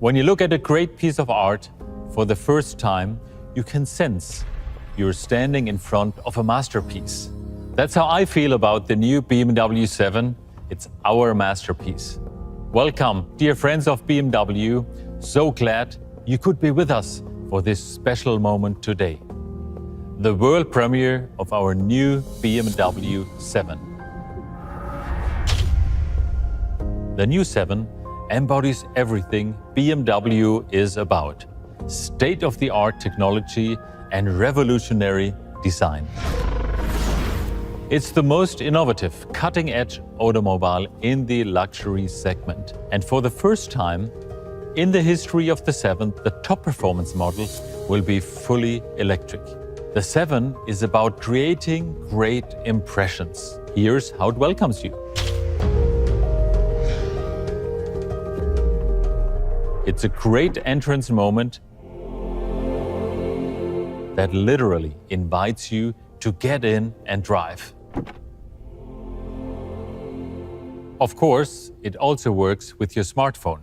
When you look at a great piece of art for the first time, you can sense you're standing in front of a masterpiece. That's how I feel about the new BMW 7. It's our masterpiece. Welcome, dear friends of BMW. So glad you could be with us for this special moment today. The world premiere of our new BMW 7. The new 7 embodies everything BMW is about: state-of-the-art technology and revolutionary design. It's the most innovative, cutting-edge automobile in the luxury segment. And for the first time in the history of the 7, the top performance model will be fully electric. The 7 is about creating great impressions. Here's how it welcomes you. It's a great entrance moment that literally invites you to get in and drive. Of course, it also works with your smartphone.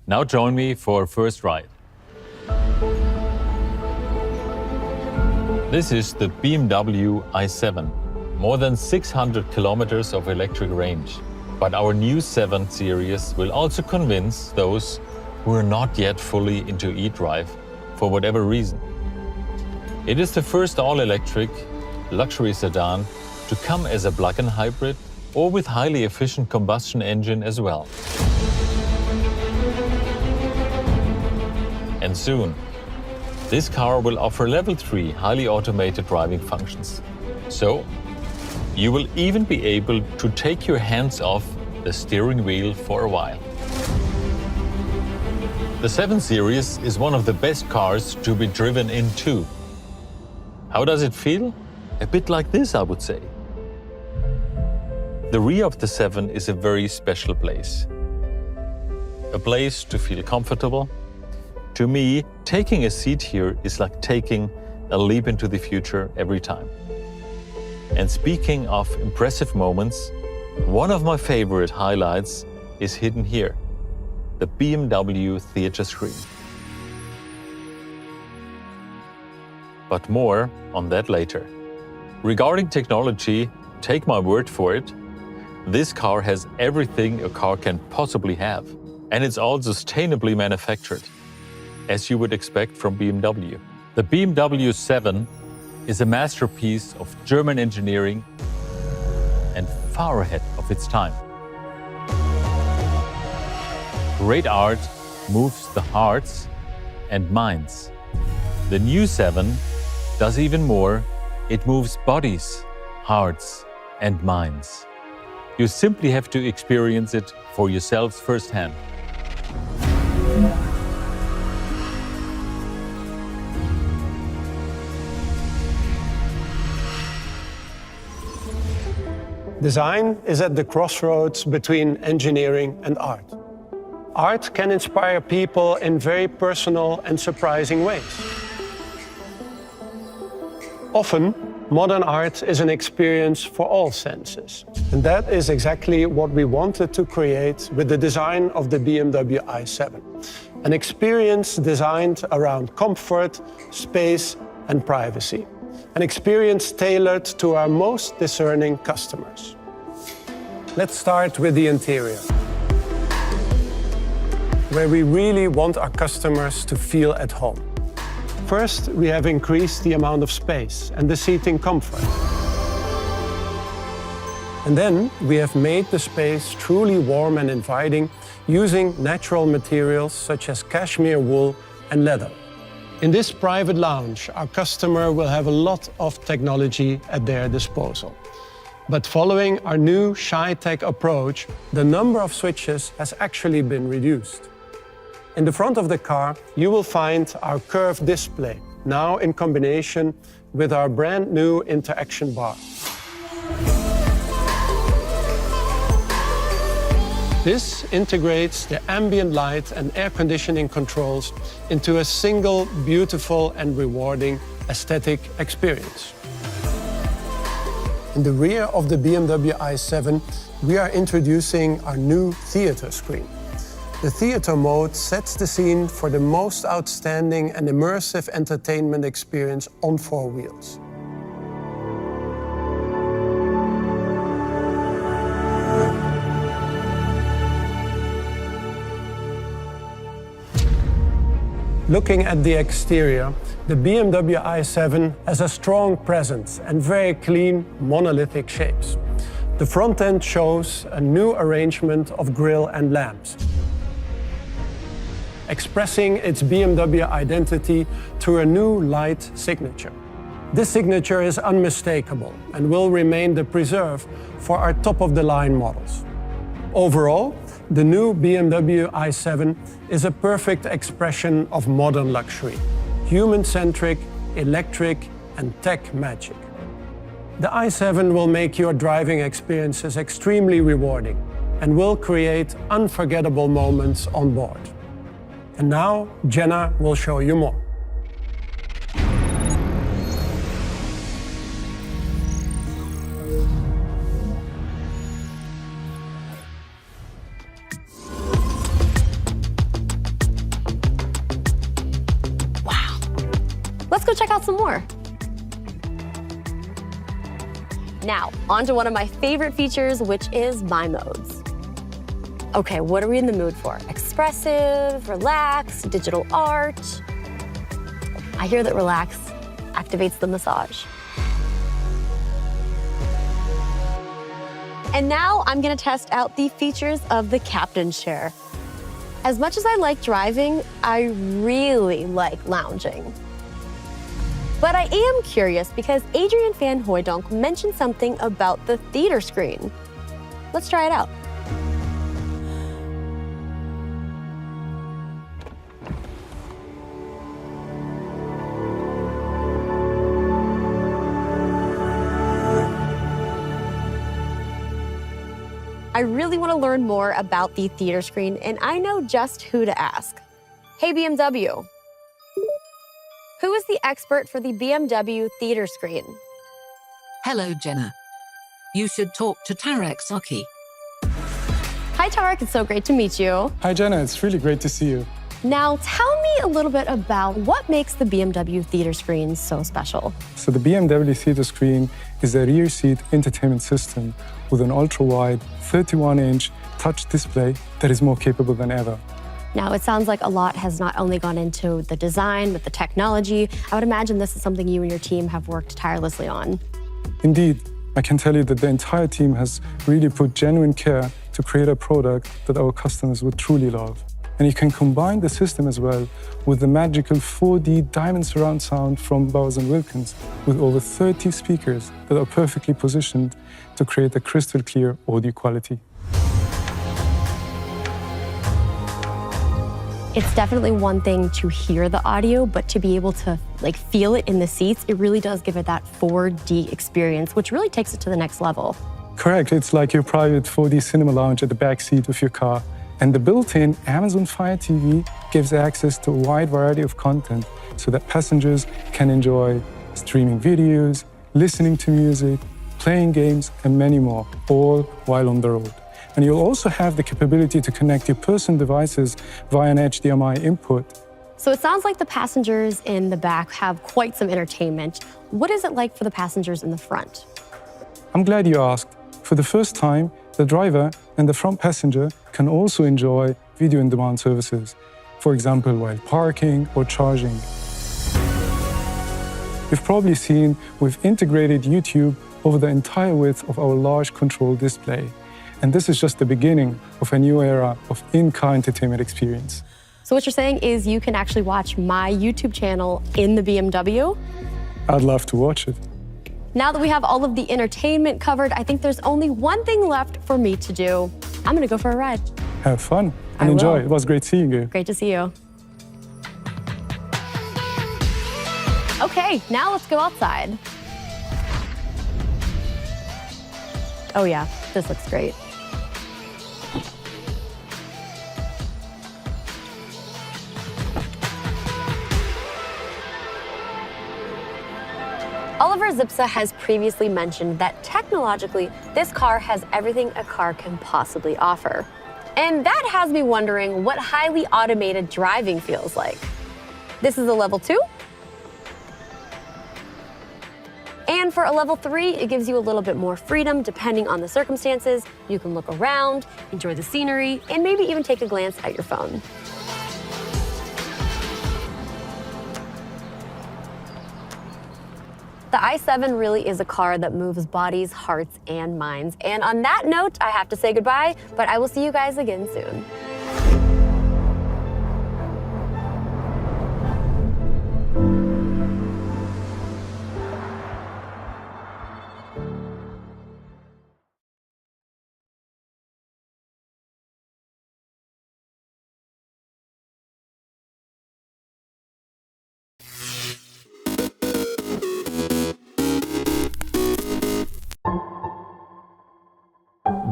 Now join me for a first ride. This is the BMW i7, more than 600 kilometers of electric range. But our new 7 series will also convince those who are not yet fully into e-drive for whatever reason. It is the first all-electric luxury sedan to come as a plug-in hybrid or with highly efficient combustion engine as well. And soon, this car will offer Level 3 highly automated driving functions. So, you will even be able to take your hands off the steering wheel for a while. The 7 Series is one of the best cars to be driven in too. How does it feel? A bit like this, I would say. The rear of the 7 is a very special place. A place to feel comfortable. To me, taking a seat here is like taking a leap into the future every time. And speaking of impressive moments, one of my favorite highlights is hidden here: the BMW theater screen. But more on that later. Regarding technology, take my word for it, this car has everything a car can possibly have. And it's all sustainably manufactured, as you would expect from BMW. The BMW 7 is a masterpiece of German engineering and far ahead of its time. Great art moves the hearts and minds. The new 7 does even more. It moves bodies, hearts, and minds. You simply have to experience it for yourselves firsthand. Design is at the crossroads between engineering and art. Art can inspire people in very personal and surprising ways. Often, modern art is an experience for all senses. And that is exactly what we wanted to create with the design of the BMW i7. An experience designed around comfort, space, and privacy. An experience tailored to our most discerning customers. Let's start with the interior, where we really want our customers to feel at home. First, we have increased the amount of space and the seating comfort. And then we have made the space truly warm and inviting using natural materials such as cashmere wool and leather. In this private lounge, our customer will have a lot of technology at their disposal. But following our new ShyTech approach, the number of switches has actually been reduced. In the front of the car, you will find our curved display, now in combination with our brand new interaction bar. This integrates the ambient light and air conditioning controls into a single, beautiful and rewarding aesthetic experience. In the rear of the BMW i7, we are introducing our new theater screen. The theater mode sets the scene for the most outstanding and immersive entertainment experience on four wheels. Looking at the exterior, the BMW i7 has a strong presence and very clean, monolithic shapes. The front end shows a new arrangement of grille and lamps, expressing its BMW identity through a new light signature. This signature is unmistakable and will remain the preserve for our top-of-the-line models. Overall, the new BMW i7 is a perfect expression of modern luxury, human-centric, electric, and tech magic. The i7 will make your driving experiences extremely rewarding and will create unforgettable moments on board. And now, Jenna will show you more. Wow. Let's go check out some more. Now, on to one of my favorite features, which is My Modes. Okay, what are we in the mood for? Expressive, relax, digital art. I hear that relax activates the massage. And now I'm gonna test out the features of the captain's chair. As much as I like driving, I really like lounging. But I am curious because Adrian van Hooijdonk mentioned something about the theater screen. Let's try it out. I really want to learn more about the theater screen, and I know just who to ask. Hey, BMW. Who is the expert for the BMW theater screen? Hello, Jenna. You should talk to Tarek Saki. Hi, Tarek. It's so great to meet you. Hi, Jenna. It's really great to see you. Now, tell me a little bit about what makes the BMW theater screen so special. So the BMW theater screen is a rear seat entertainment system with an ultra-wide 31-inch touch display that is more capable than ever. Now, it sounds like a lot has not only gone into the design, but the technology. I would imagine this is something you and your team have worked tirelessly on. Indeed, I can tell you that the entire team has really put genuine care to create a product that our customers would truly love. And you can combine the system as well with the magical 4D diamond surround sound from Bowers & Wilkins with over 30 speakers that are perfectly positioned to create a crystal clear audio quality. It's definitely one thing to hear the audio, but to be able to feel it in the seats, it really does give it that 4D experience, which really takes it to the next level. Correct. It's like your private 4D cinema lounge at the back seat of your car. And the built-in Amazon Fire TV gives access to a wide variety of content so that passengers can enjoy streaming videos, listening to music, playing games, and many more, all while on the road. And you'll also have the capability to connect your personal devices via an HDMI input. So it sounds like the passengers in the back have quite some entertainment. What is it like for the passengers in the front? I'm glad you asked. For the first time, the driver and the front passenger can also enjoy video-on-demand services, for example, while parking or charging. You've probably seen we've integrated YouTube over the entire width of our large control display. And this is just the beginning of a new era of in-car entertainment experience. So what you're saying is you can actually watch my YouTube channel in the BMW? I'd love to watch it. Now that we have all of the entertainment covered, I think there's only one thing left for me to do. I'm gonna go for a ride. Have fun and enjoy. It was great seeing you. Great to see you. Okay, now let's go outside. Oh yeah, this looks great. Oliver Zipse has previously mentioned that technologically, this car has everything a car can possibly offer. And that has me wondering what highly automated driving feels like. This is a level 2. And for a level 3, it gives you a little bit more freedom depending on the circumstances. You can look around, enjoy the scenery, and maybe even take a glance at your phone. The i7 really is a car that moves bodies, hearts, and minds. And on that note, I have to say goodbye, but I will see you guys again soon.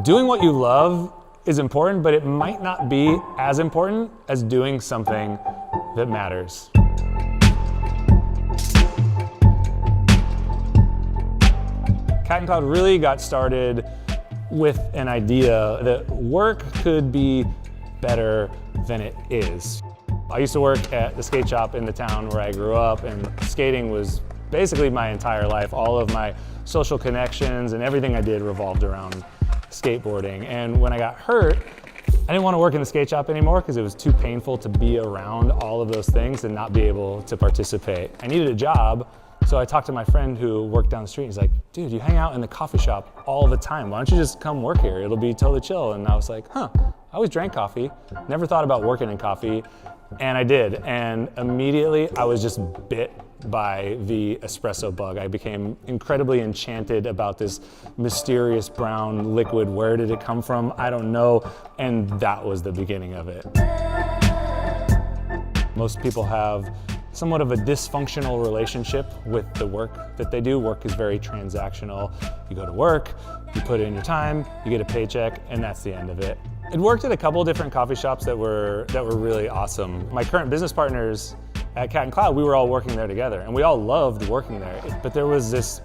Doing what you love is important, but it might not be as important as doing something that matters. Cat and Cloud really got started with an idea that work could be better than it is. I used to work at the skate shop in the town where I grew up, and skating was basically my entire life. All of my social connections and everything I did revolved around skateboarding. And when I got hurt, I didn't want to work in the skate shop anymore because it was too painful to be around all of those things and not be able to participate. I needed a job, so I talked to my friend who worked down the street. He's like, dude, you hang out in the coffee shop all the time. Why don't you just come work here? It'll be totally chill. And I was like, huh, I always drank coffee, never thought about working in coffee. And I did, and immediately I was just bit by the espresso bug. I became incredibly enchanted about this mysterious brown liquid. Where did it come from? I don't know, and that was the beginning of it. Most people have somewhat of a dysfunctional relationship with the work that they do. Work is very transactional. You go to work, you put in your time, you get a paycheck, and that's the end of it. I'd worked at a couple different coffee shops that were really awesome. My current business partners at Cat and Cloud, we were all working there together, and we all loved working there. But there was this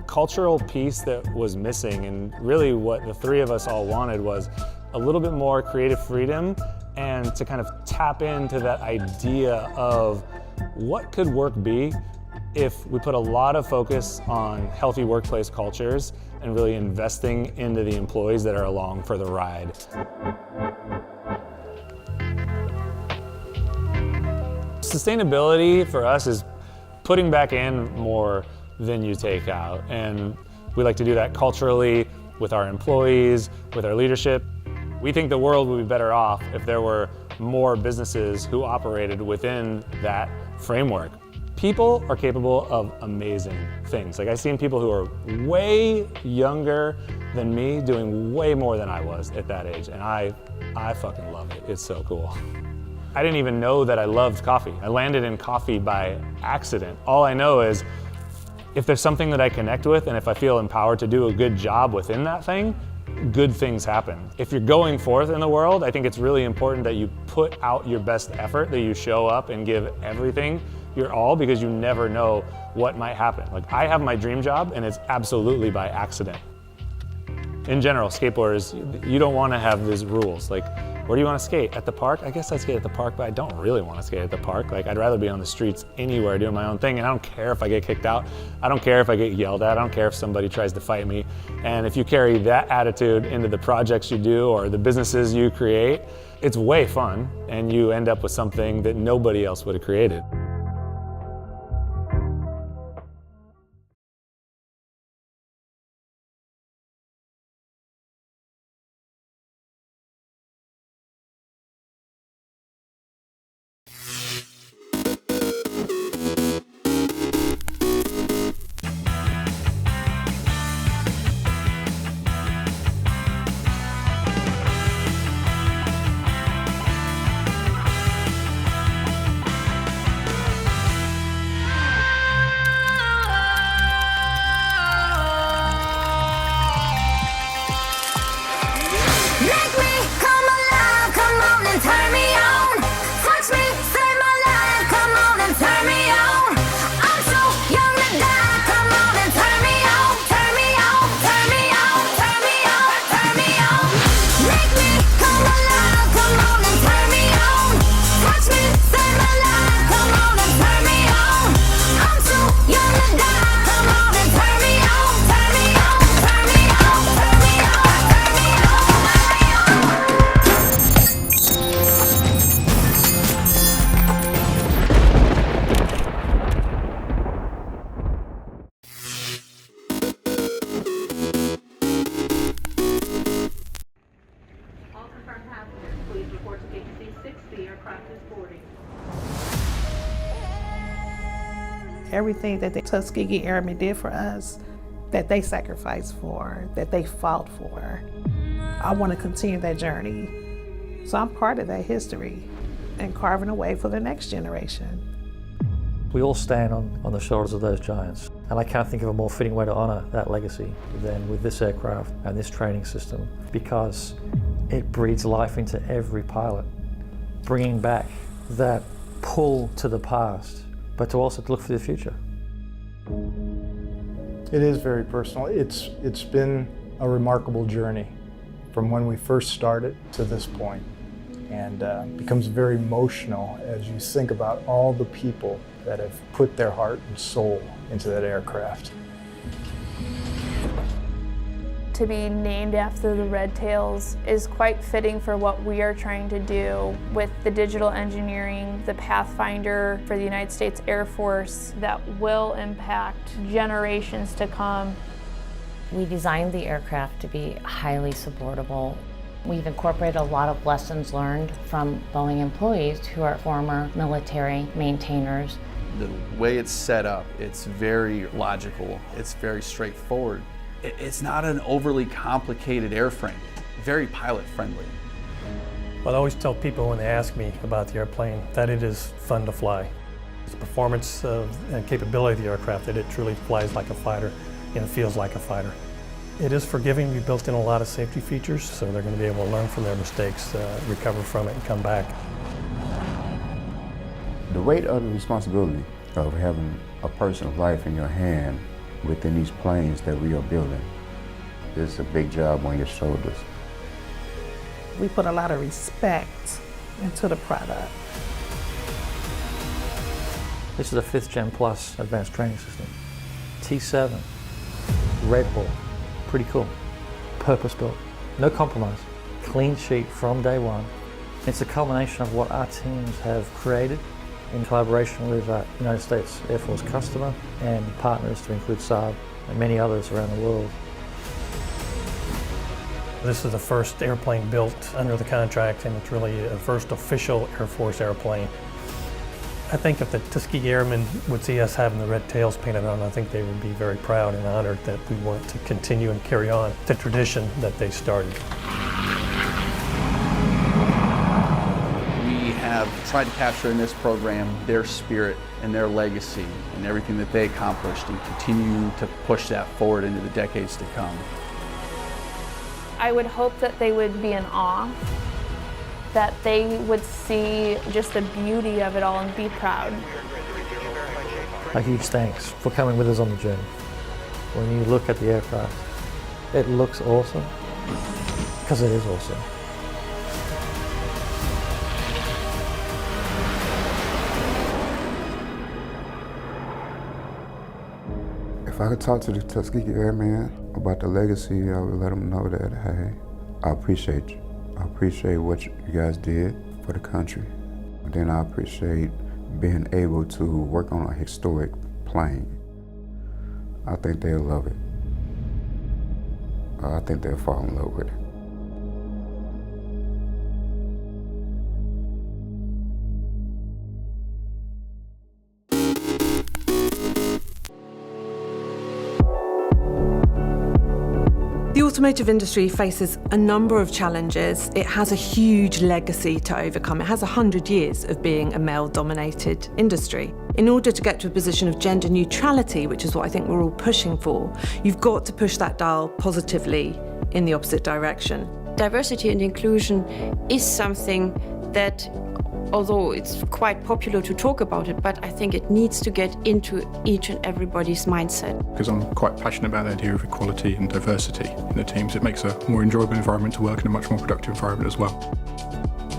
cultural piece that was missing, and really what the three of us all wanted was a little bit more creative freedom and to kind of tap into that idea of what could work be if we put a lot of focus on healthy workplace cultures and really investing into the employees that are along for the ride. Sustainability for us is putting back in more than you take out. And we like to do that culturally with our employees, with our leadership. We think the world would be better off if there were more businesses who operated within that framework. People are capable of amazing things. Like, I've seen people who are way younger than me doing way more than I was at that age, and I fucking love it. It's so cool. I didn't even know that I loved coffee. I landed in coffee by accident. All I know is if there's something that I connect with and if I feel empowered to do a good job within that thing, good things happen. If you're going forth in the world, I think it's really important that you put out your best effort, that you show up and give everything your all, because you never know what might happen. Like, I have my dream job and it's absolutely by accident. In general, skateboarders, you don't want to have these rules. Like, where do you want to skate? At the park? I guess I skate at the park, but I don't really want to skate at the park. Like, I'd rather be on the streets anywhere doing my own thing, and I don't care if I get kicked out. I don't care if I get yelled at. I don't care if somebody tries to fight me. And if you carry that attitude into the projects you do or the businesses you create, it's way fun, and you end up with something that nobody else would have created. everything that the Tuskegee Airmen did for us, that they sacrificed for, that they fought for. I want to continue that journey. So I'm part of that history and carving a way for the next generation. We all stand on the shoulders of those giants, and I can't think of a more fitting way to honour that legacy than with this aircraft and this training system, because it breathes life into every pilot, bringing back that pull to the past, but to also look for the future. It is very personal. It's been a remarkable journey from when we first started to this point, and becomes very emotional as you think about all the people that have put their heart and soul into that aircraft. To be named after the Red Tails is quite fitting for what we are trying to do with the digital engineering, the Pathfinder for the United States Air Force that will impact generations to come. We designed the aircraft to be highly supportable. We've incorporated a lot of lessons learned from Boeing employees who are former military maintainers. The way it's set up, it's very logical, it's very straightforward. It's not an overly complicated airframe, very pilot friendly. Well, I always tell people when they ask me about the airplane that it is fun to fly. The performance and capability of the aircraft, that it truly flies like a fighter and feels like a fighter. It is forgiving. We built in a lot of safety features, so they're going to be able to learn from their mistakes, recover from it, and come back. The weight of the responsibility of having a person's life in your hand within these planes that we are building is a big job on your shoulders. We put a lot of respect into the product. This is a 5th Gen Plus advanced training system. T7, Red Bull, pretty cool. Purpose built, no compromise. Clean sheet from day one. It's a culmination of what our teams have created in collaboration with our United States Air Force customer and partners to include Saab and many others around the world. This is the first airplane built under the contract, and it's really the first official Air Force airplane. I think if the Tuskegee Airmen would see us having the red tails painted on, I think they would be very proud and honored that we want to continue and carry on the tradition that they started. We have tried to capture in this program their spirit and their legacy and everything that they accomplished, and continue to push that forward into the decades to come. I would hope that they would be in awe, that they would see just the beauty of it all and be proud. A huge thanks for coming with us on the journey. When you look at the aircraft, it looks awesome, because it is awesome. If I could talk to the Tuskegee Airmen about the legacy, I would let them know that, hey, I appreciate you. I appreciate what you guys did for the country. And then I appreciate being able to work on a historic plane. I think they'll love it. I think they'll fall in love with it. The automotive industry faces a number of challenges. It has a huge legacy to overcome. It has 100 years of being a male-dominated industry. In order to get to a position of gender neutrality, which is what I think we're all pushing for, you've got to push that dial positively in the opposite direction. Diversity and inclusion is something that, although it's quite popular to talk about it, but I think it needs to get into each and everybody's mindset. Because I'm quite passionate about the idea of equality and diversity in the teams. It makes a more enjoyable environment to work in, a much more productive environment as well.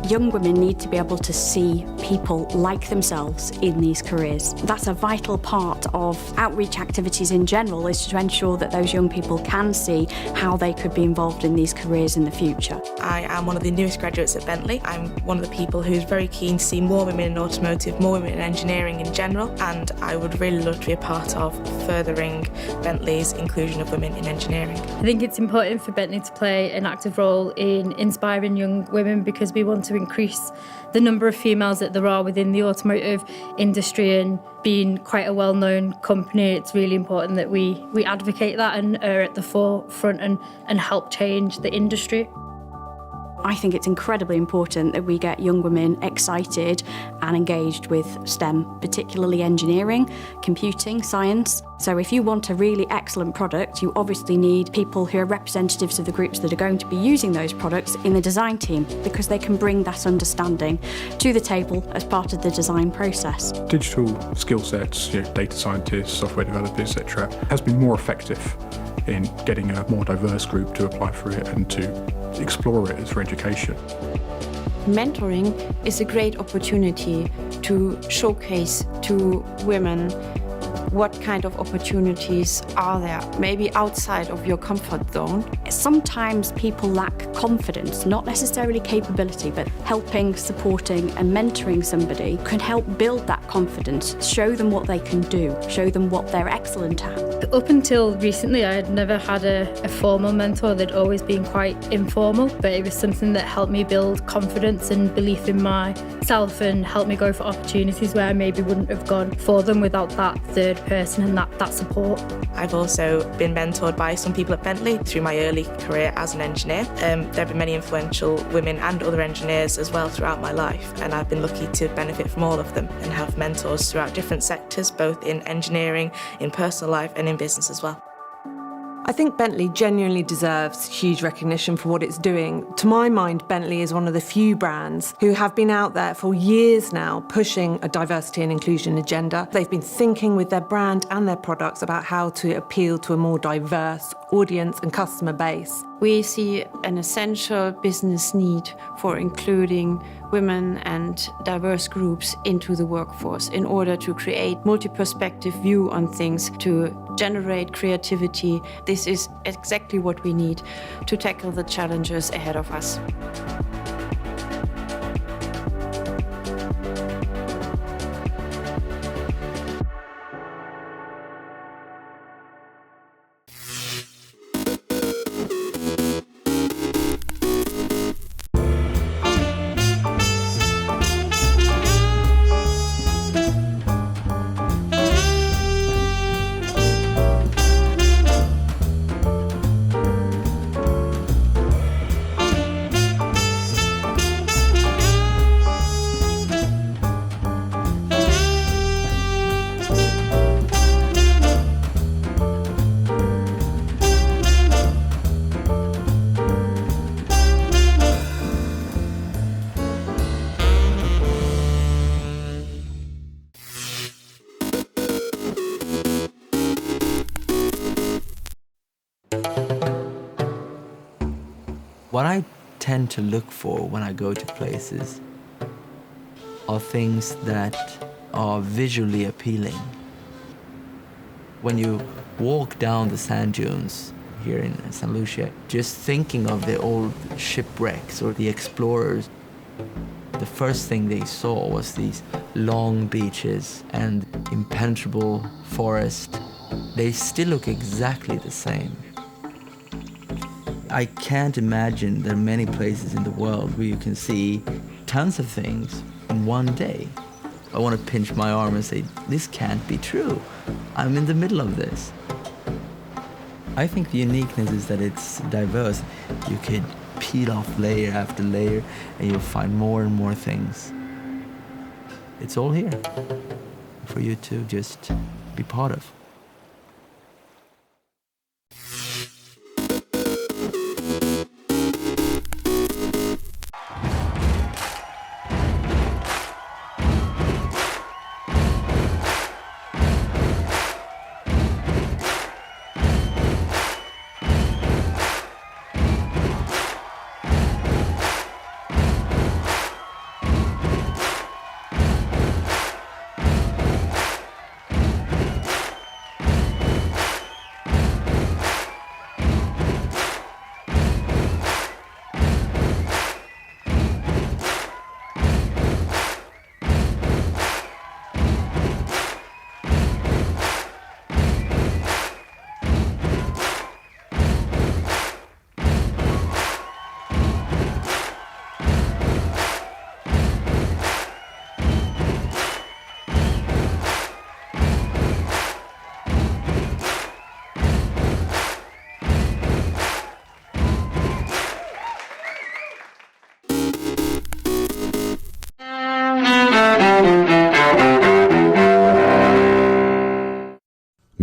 Young women need to be able to see people like themselves in these careers. That's a vital part of outreach activities in general, is to ensure that those young people can see how they could be involved in these careers in the future. I am one of the newest graduates at Bentley. I'm one of the people who's very keen to see more women in automotive, more women in engineering in general, and I would really love to be a part of furthering Bentley's inclusion of women in engineering. I think it's important for Bentley to play an active role in inspiring young women, because we want to to increase the number of females that there are within the automotive industry, and being quite a well-known company, it's really important that we advocate that and are at the forefront and help change the industry. I think it's incredibly important that we get young women excited and engaged with STEM, particularly engineering, computing, science. So if you want a really excellent product, you obviously need people who are representatives of the groups that are going to be using those products in the design team, because they can bring that understanding to the table as part of the design process. Digital skill sets, data scientists, software developers, etc., has been more effective in getting a more diverse group to apply for it and to explore it as for education. Mentoring is a great opportunity to showcase to women what kind of opportunities are there, maybe outside of your comfort zone. Sometimes people lack confidence, not necessarily capability, but helping, supporting and mentoring somebody can help build that confidence, show them what they can do, show them what they're excellent at. Up until recently, I had never had a formal mentor. They'd always been quite informal, but it was something that helped me build confidence and belief in myself and helped me go for opportunities where I maybe wouldn't have gone for them without that third person and that support. I've also been mentored by some people at Bentley through my early career as an engineer. There have been many influential women and other engineers as well throughout my life, and I've been lucky to benefit from all of them and have mentors throughout different sectors, both in engineering, in personal life and in business as well. I think Bentley genuinely deserves huge recognition for what it's doing. To my mind, Bentley is one of the few brands who have been out there for years now pushing a diversity and inclusion agenda. They've been thinking with their brand and their products about how to appeal to a more diverse audience and customer base. We see an essential business need for including women and diverse groups into the workforce in order to create multi-perspective view on things, to generate creativity. This is exactly what we need to tackle the challenges ahead of us. What I tend to look for when I go to places are things that are visually appealing. When you walk down the sand dunes here in St. Lucia, just thinking of the old shipwrecks or the explorers, the first thing they saw was these long beaches and impenetrable forest. They still look exactly the same. I can't imagine there are many places in the world where you can see tons of things in one day. I want to pinch my arm and say, this can't be true. I'm in the middle of this. I think the uniqueness is that it's diverse. You could peel off layer after layer and you'll find more and more things. It's all here for you to just be part of.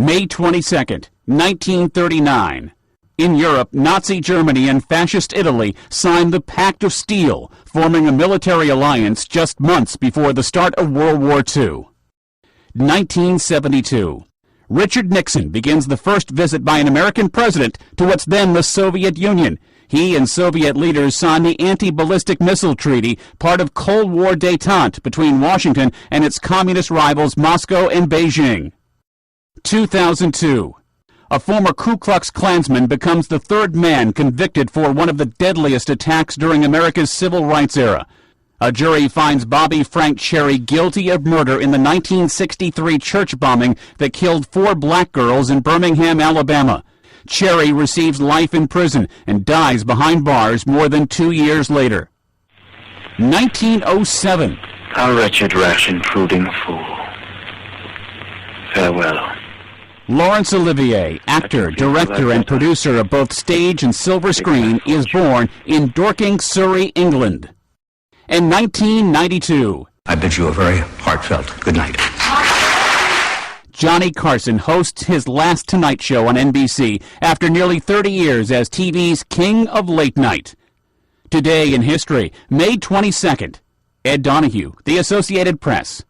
May 22nd, 1939. In Europe, Nazi Germany and Fascist Italy signed the Pact of Steel, forming a military alliance just months before the start of World War II. 1972. Richard Nixon begins the first visit by an American president to what's then the Soviet Union. He and Soviet leaders signed the Anti-Ballistic Missile Treaty, part of Cold War détente between Washington and its communist rivals Moscow and Beijing. 2002. A former Ku Klux Klansman becomes the third man convicted for one of the deadliest attacks during America's civil rights era. A jury finds Bobby Frank Cherry guilty of murder in the 1963 church bombing that killed 4 black girls in Birmingham, Alabama. Cherry receives life in prison and dies behind bars more than 2 years later. 1907. How wretched, rash, intruding fool. Farewell. Laurence Olivier, actor, director, and producer of both stage and silver screen, is born in Dorking, Surrey, England. In 1992, I bid you a very heartfelt good night. Johnny Carson hosts his last Tonight Show on NBC after nearly 30 years as TV's King of Late Night. Today in history, May 22nd, Ed Donahue, The Associated Press.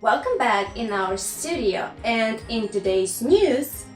Welcome back in our studio, and in today's news,